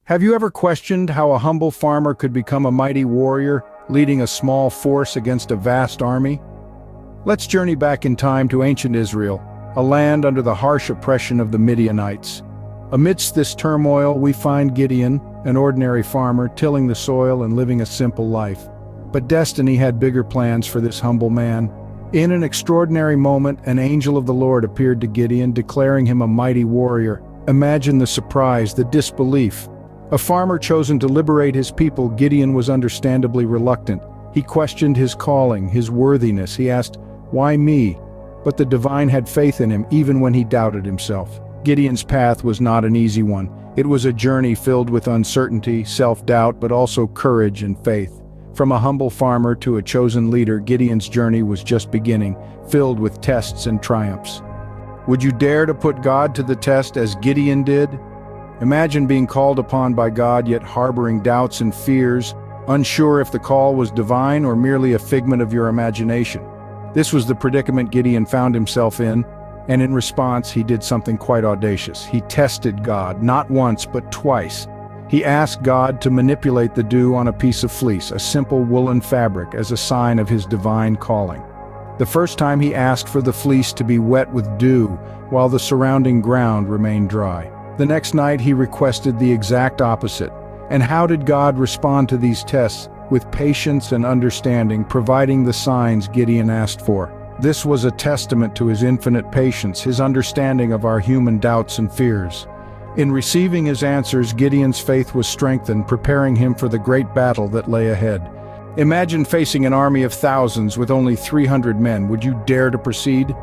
Have you ever questioned how a humble farmer could become a mighty warrior, leading a small force against a vast army? Let's journey back in time to ancient Israel, a land under the harsh oppression of the Midianites. Amidst this turmoil, we find Gideon, an ordinary farmer, tilling the soil and living a simple life. But destiny had bigger plans for this humble man. In an extraordinary moment, an angel of the Lord appeared to Gideon, declaring him a mighty warrior. Imagine the surprise, the disbelief. A farmer chosen to liberate his people, Gideon was understandably reluctant. He questioned his calling, his worthiness. He asked, "Why me?" But the divine had faith in him, even when he doubted himself. Gideon's path was not an easy one. It was a journey filled with uncertainty, self-doubt, but also courage and faith. From a humble farmer to a chosen leader, Gideon's journey was just beginning, filled with tests and triumphs. Would you dare to put God to the test as Gideon did? Imagine being called upon by God yet harboring doubts and fears, unsure if the call was divine or merely a figment of your imagination. This was the predicament Gideon found himself in, and in response he did something quite audacious. He tested God, not once but twice. He asked God to manipulate the dew on a piece of fleece, a simple woolen fabric, as a sign of his divine calling. The first time he asked for the fleece to be wet with dew, while the surrounding ground remained dry. The next night he requested the exact opposite. And how did God respond to these tests? With patience and understanding, providing the signs Gideon asked for. This was a testament to his infinite patience, his understanding of our human doubts and fears. In receiving his answers, Gideon's faith was strengthened, preparing him for the great battle that lay ahead. Imagine facing an army of thousands with only 300 men. Would you dare to proceed?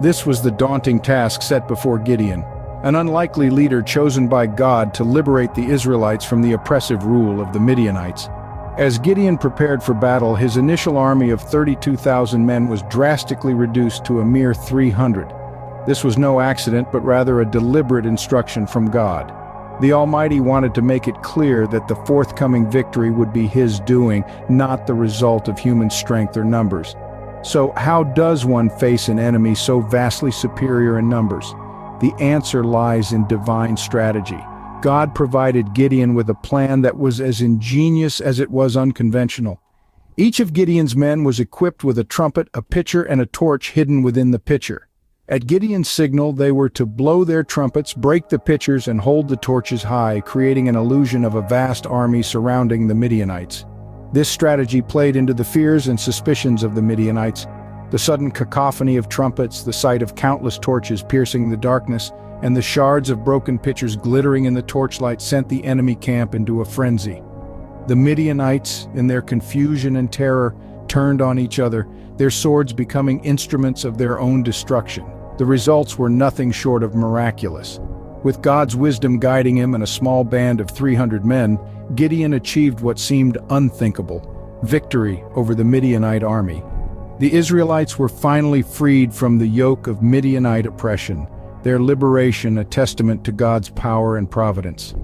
This was the daunting task set before Gideon, an unlikely leader chosen by God to liberate the Israelites from the oppressive rule of the Midianites. As Gideon prepared for battle, his initial army of 32,000 men was drastically reduced to a mere 300. This was no accident, but rather a deliberate instruction from God. The Almighty wanted to make it clear that the forthcoming victory would be His doing, not the result of human strength or numbers. So how does one face an enemy so vastly superior in numbers? The answer lies in divine strategy. God provided Gideon with a plan that was as ingenious as it was unconventional. Each of Gideon's men was equipped with a trumpet, a pitcher, and a torch hidden within the pitcher. At Gideon's signal, they were to blow their trumpets, break the pitchers, and hold the torches high, creating an illusion of a vast army surrounding the Midianites. This strategy played into the fears and suspicions of the Midianites. The sudden cacophony of trumpets, the sight of countless torches piercing the darkness, and the shards of broken pitchers glittering in the torchlight sent the enemy camp into a frenzy. The Midianites, in their confusion and terror, turned on each other, their swords becoming instruments of their own destruction. The results were nothing short of miraculous. With God's wisdom guiding him and a small band of 300 men, Gideon achieved what seemed unthinkable: victory over the Midianite army. The Israelites were finally freed from the yoke of Midianite oppression, their liberation a testament to God's power and providence.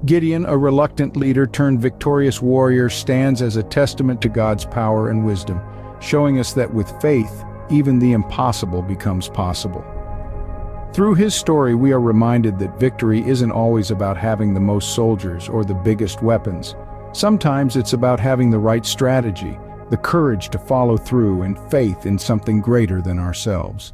Gideon, a reluctant leader turned victorious warrior, stands as a testament to God's power and wisdom, showing us that with faith, even the impossible becomes possible. Through his story, we are reminded that victory isn't always about having the most soldiers or the biggest weapons. Sometimes it's about having the right strategy, the courage to follow through, and faith in something greater than ourselves.